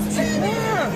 C'est bien.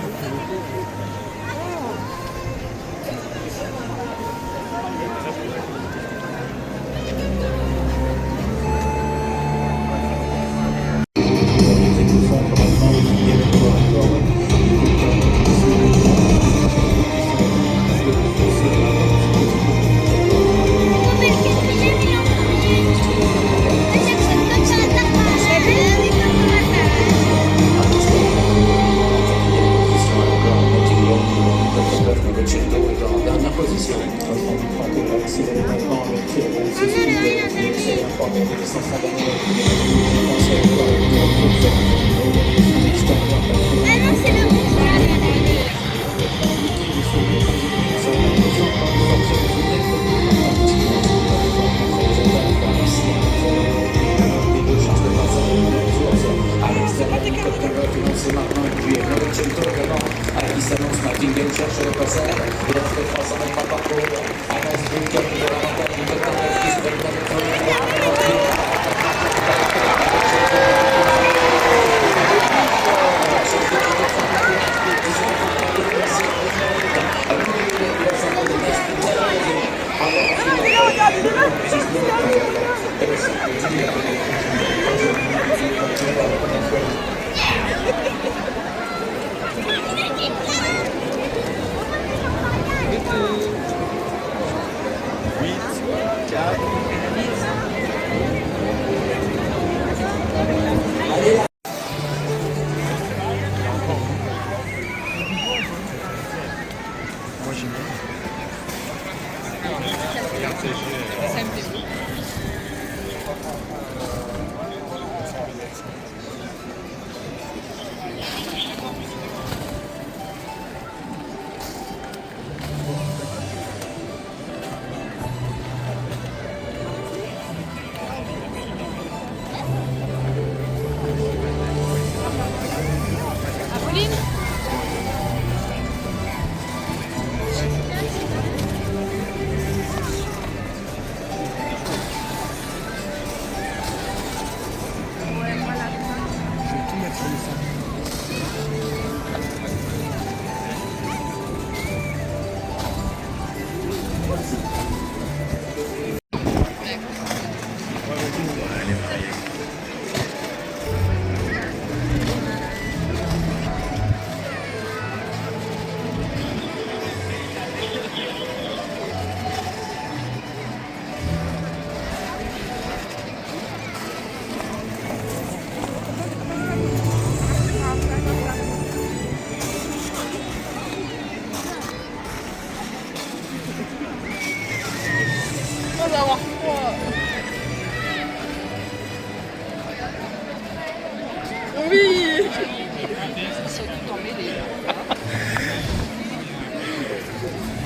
Oui.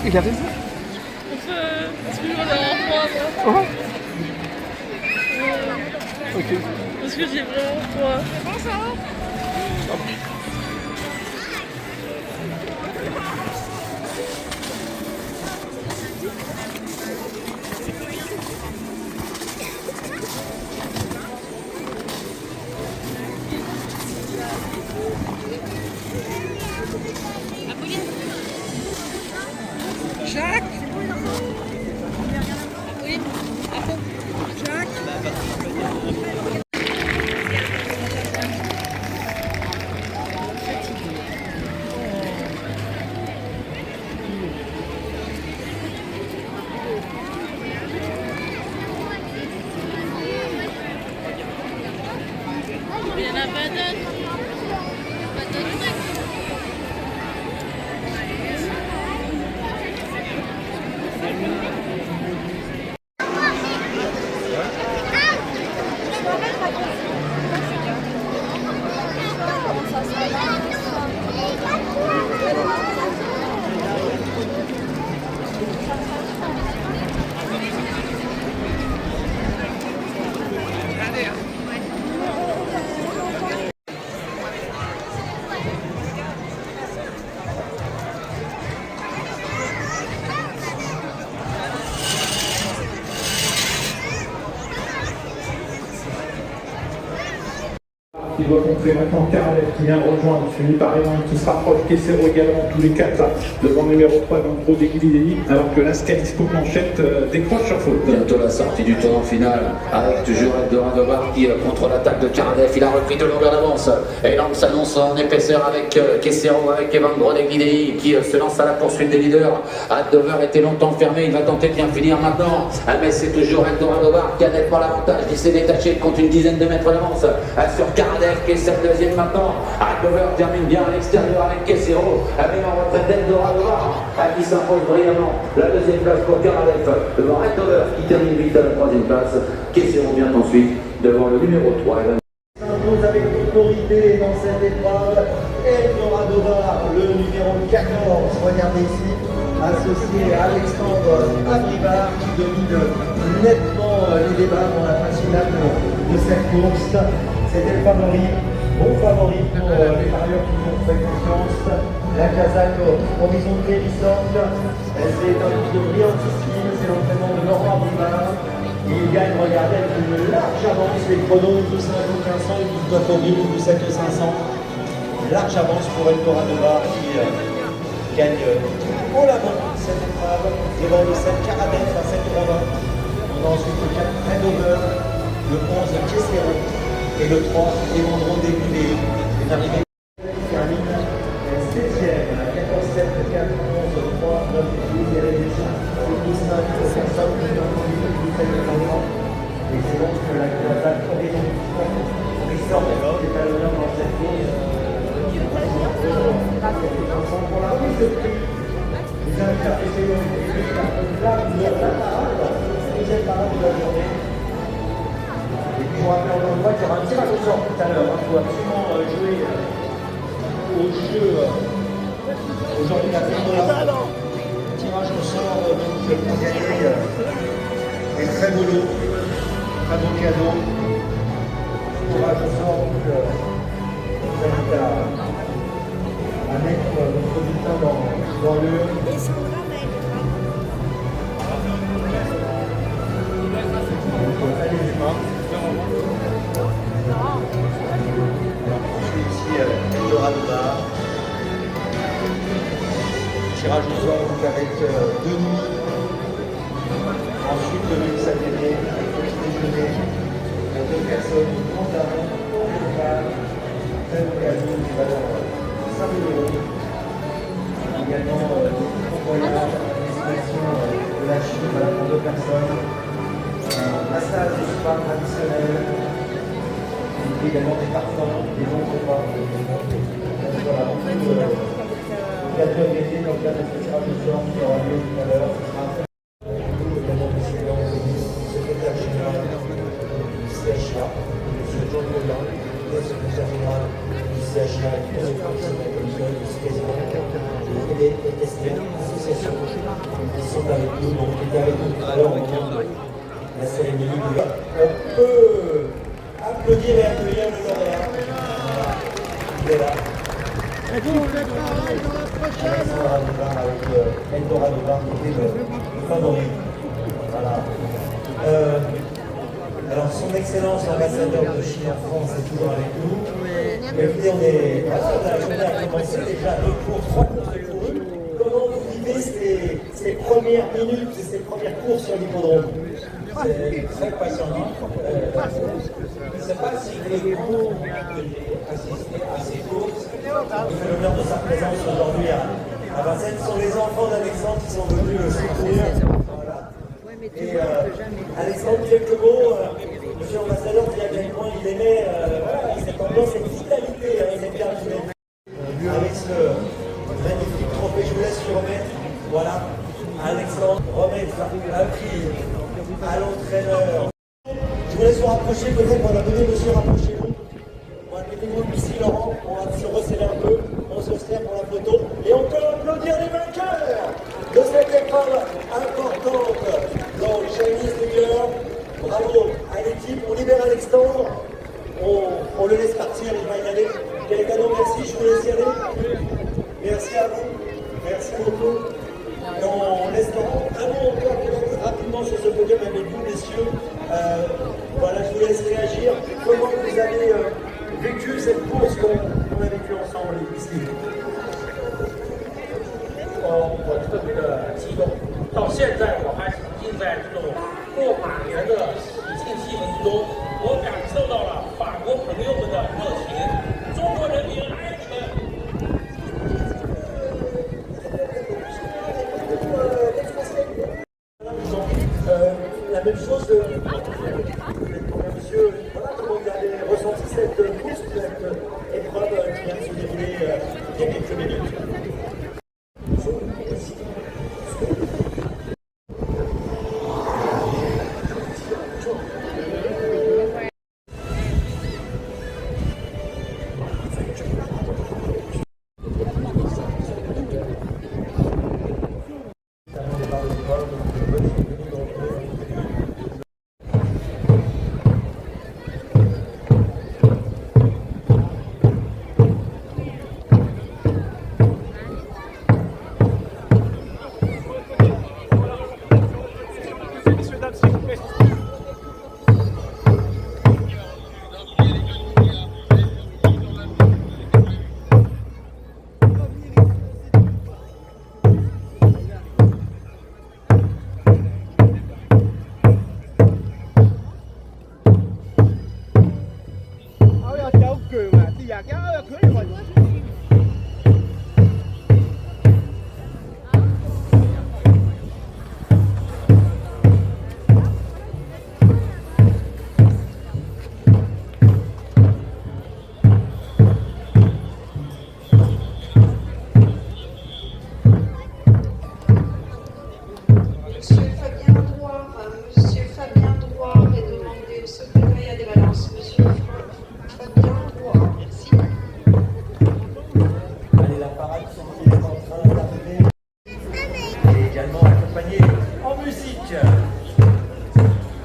Il a raison. Excuse-moi d'avoir froid. Oh. Ok. Parce que j'ai vraiment froid. C'est bon ça? Jacques. Il n'y en a pas d'autres. Pas d'autres trucs. qui doit contrer maintenant Karalev qui vient de rejoindre, suivi par Evan qui se rapproche, Kessero également, tous les quatre devant le numéro 3, Vendro Deguilidei, alors que l'Ascanisco Manchette décroche sur faute. Bientôt la sortie du tournant final, avec toujours Eldorado qui contre l'attaque de Karalev, il a repris de longueur d'avance. Et donc s'annonce en épaisseur avec Kessero, avec Vendro Deguilidei qui se lance à la poursuite des leaders. Aldover était longtemps fermé, il va tenter de bien finir maintenant. Mais c'est toujours Eldorado qui a nettement l'avantage, il s'est détaché contre une dizaine de mètres d'avance sur Karalev qui est cette deuxième maintenant. Aldover termine bien à l'extérieur avec Kessero, mais en retraite d'Eldorado qui s'impose brillamment. La deuxième place pour Karalev devant Aldover qui termine vite à la troisième place. Kessero vient ensuite devant le numéro 3. S'impose avec autorité dans cette épreuve. Eldorado, le numéro 14, regardez ici, associé à Alexandre Abrivard qui domine nettement les débats dans la phase finale de cette course. C'était le favori, bon favori pour les parieurs qui nous ont fait confiance. La Kazakh horizon vérissante, c'est un coup de brillantissime, c'est l'entraînement de Laurent Abrivard. Il gagne, regardez, avec une large avance, les chronos de 5 1500, ils doivent au du 7 500. Large avance pour Eldorado qui gagne haut la main cette épreuve, devant le 7 Karalev à 7,20. On a ensuite le 4 Edover, le 11 Kessero et le 3 Evandro Deguilidei. Une arrivée qui termine 7e, 14, 7, 4, 11, 3, 9, 12, et les 12, 5, 5, 17, 20. Et c'est donc que la Kazakh horizon qui est à l'honneur dans cette course. Pour la prise de prix, les interprétés ont été la parade, deuxième parade de la journée. Et puis je vous rappelle encore une fois qu'il y aura un tirage au sort tout à l'heure. Il faut absolument jouer au jeu aujourd'hui à $100. Tirage au sort donc pour gagner des très beaux lots, très beaux cadeaux. Tirage au sort donc je vous invite à mettre votre bulletin dans le... Allez-y. Ici, Eldorado. Tirage au sort donc avec 2 nuits. Ensuite, le luxe à gagner, petit déjeuner pour 2 personnes, une grande avant, au local, très occasion qui va dans 5 €. Également, le voyage à destination de la Chine, voilà, pour 2 personnes. Massage de spa traditionnel. Également des parfums, des bons repas. Donc voilà, beaucoup de cadeaux à gagner dans le cadre de ce tirage au sort qui aura lieu tout à l'heure. Ce sera également des séances du secrétaire général du CHA, M. Jean Moulin, le secrétaire général du CHA, qui est le président de vice-président et STN, association, qui sont avec nous, donc qui étaient avec nous tout à l'heure au moment de la cérémonie. On peut applaudir et accueillir le lauréat. Il est là. Alexandre Abrivard avec Eldorado qui était le favori. Voilà. Alors, son Excellence, l'ambassadeur de Chine en France, est toujours avec nous. Mais écoutez, on est pas sûr de la journée a commencé déjà 2 courses, 3 courses de couru. Comment vous vivez ces premières minutes et ces premières courses sur l'hippodrome? C'est très passionnant. Je ne sais pas si les cours que j'ai assisté à ces courses, qui fait l'honneur de sa présence aujourd'hui à Vincennes, sont les enfants d'Alexandre qui sont venus secourir. Voilà. Et Alexandre, quelques mots, monsieur l'ambassadeur, dit à quel point il aimait cette ambiance, cette vitalité, il aime bien avec ce magnifique trophée. Je vous laisse lui remettre, voilà, Alexandre, remettre un prix à l'entraîneur. Je vous laisse vous rapprocher, peut-être qu'on a donné, monsieur, rapprochez-vous. Voilà, mettez-vous ici, Laurent, on va se resserrer un peu, on se serre pour la photo, et on peut applaudir les vainqueurs de cette épreuve importante dans le Chinese New Year. Bravo à l'équipe, on libère Alexandre, on le laisse partir, il va y aller. Quel cadeau, merci, je vous laisse y aller. Merci à vous, merci beaucoup. Et on laisse un mot encore peut-être rapidement sur ce podium avec vous, messieurs. Voilà, je vous laisse réagir. Comment vous avez vécu qu'on a vécu ensemble ici. 我特别的激动，到现在我还沉浸在这种过马年的喜庆气氛之中，我感受到了法国朋友们的热情，中国人民爱你们！ La même chose, monsieur, voilà comment vous avez ressenti cette course, cette épreuve qui vient de se dérouler il y a quelques minutes.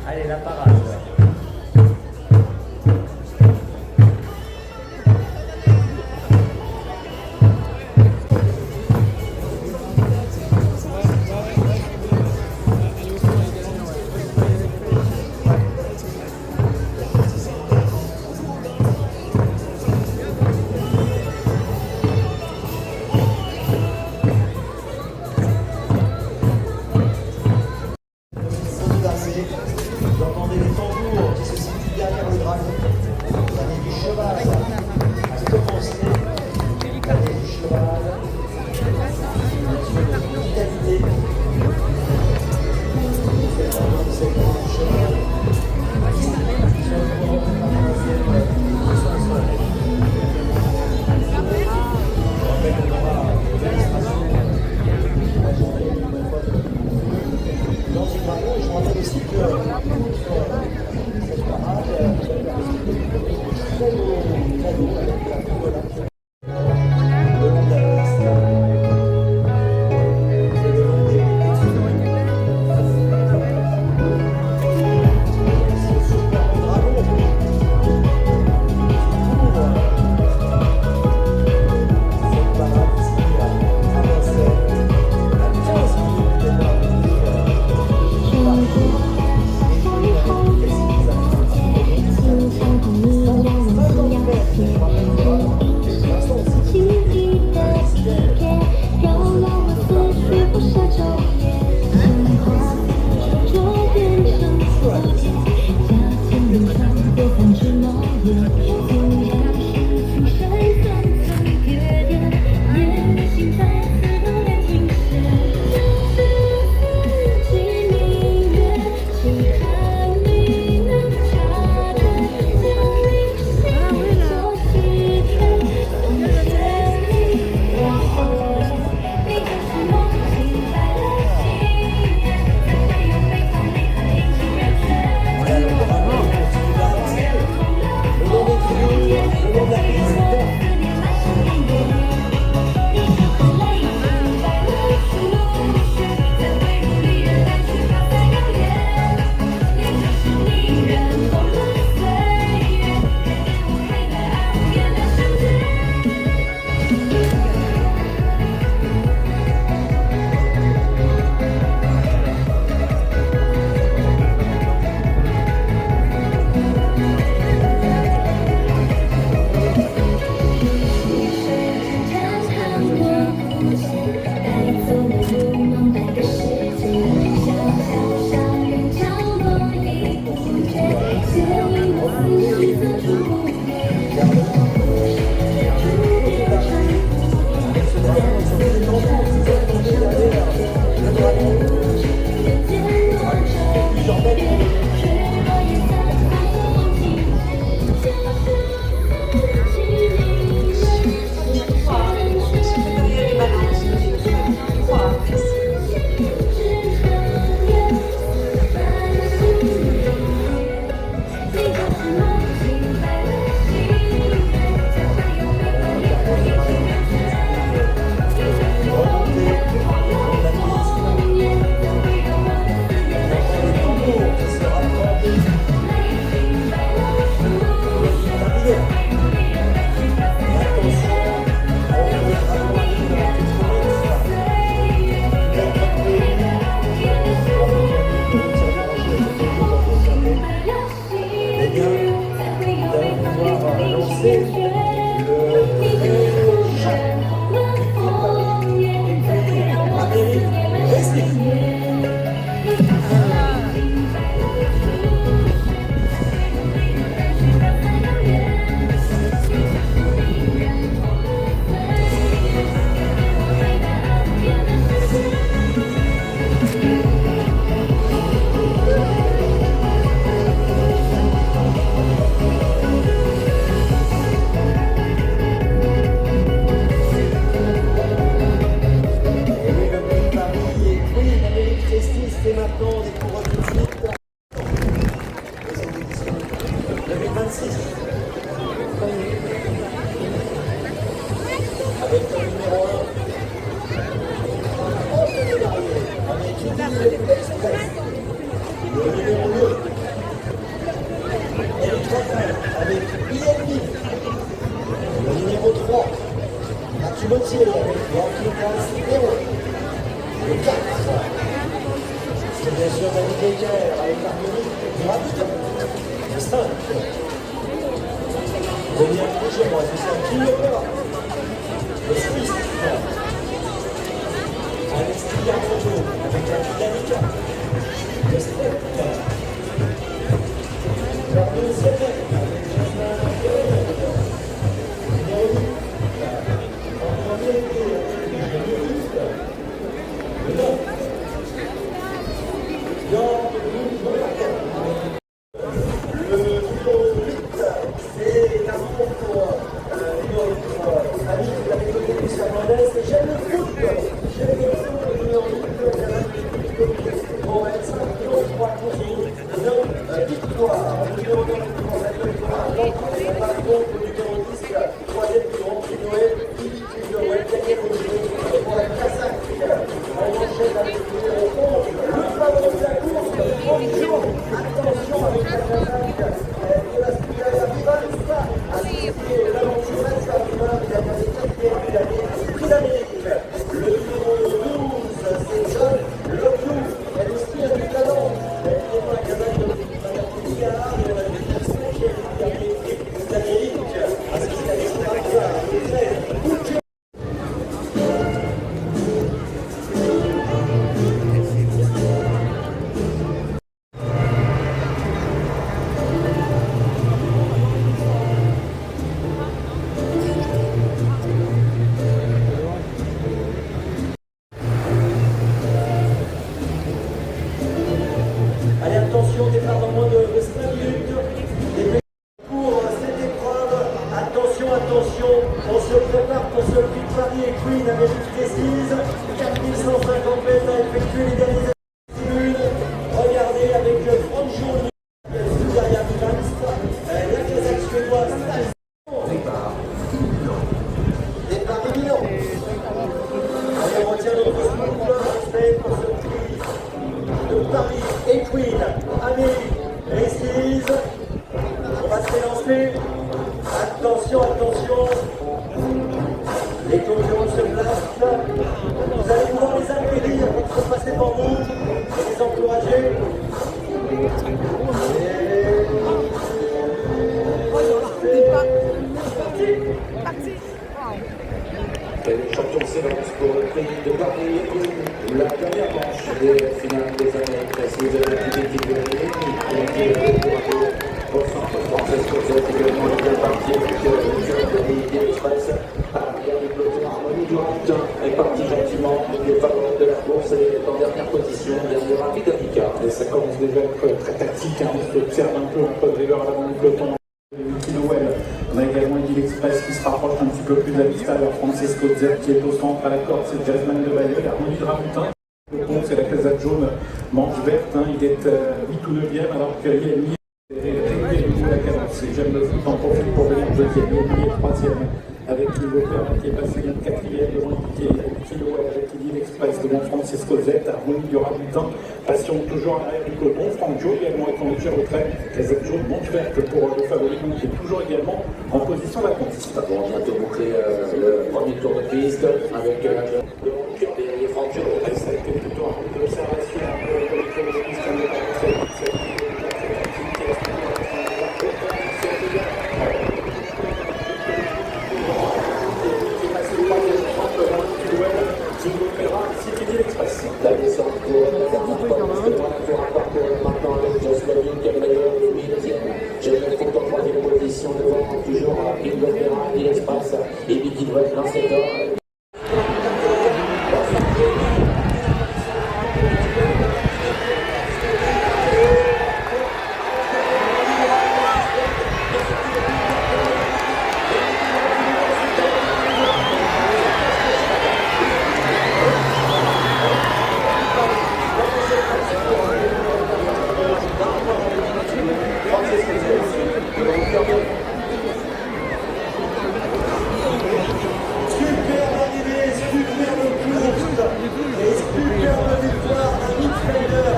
Allez, la parade. Vous entendez les tambours qui se situent derrière le dragon. L'année du cheval a commencé. L'année du cheval. Une vitalité. C'est vraiment de ces grands chevaux. Qui sont pour préparer la soirée. Je rappelle qu'on aura l'illustration de la journée dans ce dragon, et je rappelle aussi que cette parade vous avez la possibilité de trouver des très beaux cadeaux avec la Coca-Cola le long de la piste et le long des ce super dragon qui couvre cette parade ici à Vincennes à 15 minutes de la c'est Amérique Racing. C'est maintenant des coureurs de suite. 2026. Avec le numéro 1. Avec Express. Le numéro 2. Eric Raffin avec ILB. Le numéro 3. Mathieu Mottier avec Jean-Claude Héros. Le 4. C'est bien sûr David Becker avec Marguerite Graviton. Le 5. William Boucher, moi, c'est ça qui le peur. Le 6. Alex Pilardo avec la Danica. Le 7. Jordan Seven avec Jasmin Guerrero. Numéro 8. Antoine Lété avec le 8. Le 9. Le numéro 8, c'est l'amour pour ami qui l'avait connu Luis Fernandez. J'aime le foot. J'aime le foot, le numéro 8, c'est un bon 25 kilos, 3 courses, 9 victoires. Le numéro 9, commence à être l'entrée de la contre le numéro 10, 3e du Grand Prix Noël, Philippe Noël, gagné pour la Kazakh. On enchaîne avec le numéro 11, le favori de la course, Franjo. Attention avec la Kazakh, de la Spigala Vivalsta, associé l'aventuresse à Vival, il a gagné 4e, il a gagné Prix d'Amérique. Le numéro 12, c'est John Lopiou, elle aussi a du talent. Elle n'est pas Kazakh de Madame Picard, mais elle a été 5e, il a gagné Prix d'Amérique, associé à l'Espagne, le 13. Allez, attention, départ dans moins de 5 minutes. Pour cette épreuve, attention, attention, on se prépare pour ce prix de Paris et Queen Amérique Précise. 4150 mètres à effectuer les derniers tribunes. Regardez avec Franjo derrière Vivans, la Kazakh suédoise. Départ imminent. Allez, on retient notre respect pour ce prix de Paris et Queen Amérique Précise. On va se lancer. Attention, attention. Les concurrents se placent. Vous allez pouvoir les applaudir pour se passer devant vous et les encourager. Le champion s'élance pour le prix de Paris. La dernière manche des finales des Amériques Précises avec une équipe de l'année qui a été au centre français sur cette également une belle partie avec le de l'Express. Arrière du peloton, Harmonie du Raptin est parti gentiment. Les favoris de la course est en dernière position. Dernier rapide Danica. Et ça commence déjà à être très tactique. On s'observe un peu entre drivers à l'avant du peloton. Noël. On a également Edil Express qui se rapproche un petit peu plus à vista vers Francesco Zep qui est au centre à la corde, c'est Jasmine de Bayeul, Harmonie de Rabutin. Le compte c'est la Kazakh jaune, manche verte, il est 8 ou 9e alors que Yelmi est la cadence. J'aime le foot en profite pour venir deuxième, Yelmi est 3e avec Hugo Perrin qui est passé 4e devant Kilo avec Edil Express devant Francesco Zep, Harmonie du Rabutin. Passion toujours à l'arrière du peloton, Franjo également est en légère retrait, Kazakh jaune, manche verte pour le favori qui est toujours également en position d'attente. On va bientôt boucler le premier tour de piste avec le cœur des Franjo. Ça a été plutôt un peu d'observation le tour de piste on est très vite. toujours Pingo Ferrari Express et Midi Noël Lancedor. Superbe arrivée, superbe course et superbe victoire d'un Midfielder.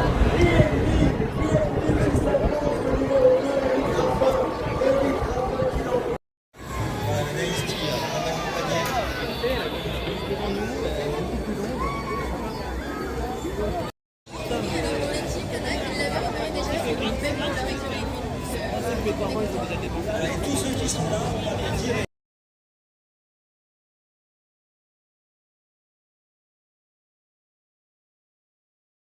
Il s'avance au numéro 2, Eric Raffin. Eric Raffin qui l'emporte. Tous ceux qui sont là, on va les tirer.